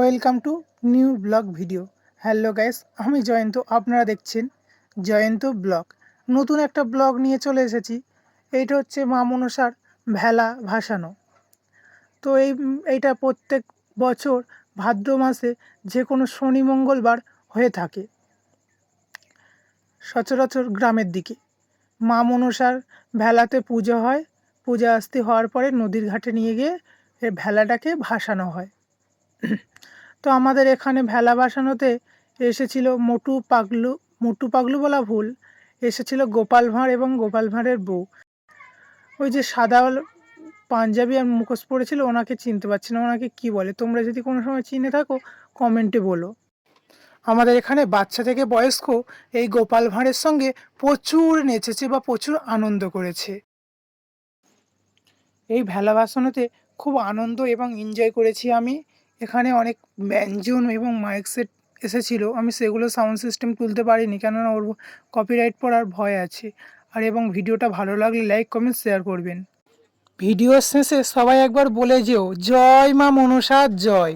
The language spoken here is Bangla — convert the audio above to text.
Welcome to new blog video. Hello guys, আমি জয়ন্ত, আপনারা দেখছেন জয়ন্ত ব্লগ। নতুন একটা ব্লগ নিয়ে চলে এসেছি। এইটা হচ্ছে মা মনসার ভেলা ভাসানো। তো এইটা প্রত্যেক বছর ভাদ্র মাসে যে কোনো শনি মঙ্গলবার হয়ে থাকে সচরাচর গ্রামের দিকে। মা মনসার ভেলাতে পুজো হয়। পূজা আস্তি হওয়ার পরে নদীর ঘাটে নিয়ে গিয়ে এই ভেলাটাকে ভাসানো হয়। তো আমাদের এখানে ভেলা ভাসানোতে এসেছিল মোটু পাগলু বলা ভুল, এসেছিল গোপাল ভাঁড় এবং গোপাল ভাঁড়ের বউ। ওই যে সাদা পাঞ্জাবি আর মুখোশ পরেছিল, ওনাকে চিনতে পারছি না, ওনাকে কি বলে, তোমরা যদি কোনো সময় চিনে থাকো কমেন্টে বলো। আমাদের এখানে বাচ্চা থেকে বয়স্ক এই গোপাল ভাঁড়ের সঙ্গে প্রচুর নেচেছে বা প্রচুর আনন্দ করেছে। এই ভেলা ভাসানোতে খুব আনন্দ এবং এনজয় করেছি আমি। এখানে অনেক ব্যঞ্জন এবং মাইক সেট এসেছিলো, আমি সেগুলো সাউন্ড সিস্টেম তুলতে পারিনি, কেননা ওর কপিরাইট পড়ার ভয় আছে। আর এবং ভিডিওটা ভালো লাগলে লাইক কমেন্ট শেয়ার করবেন। ভিডিওর শেষে সবাই একবার বলে যেও জয় মা মনসা জয়।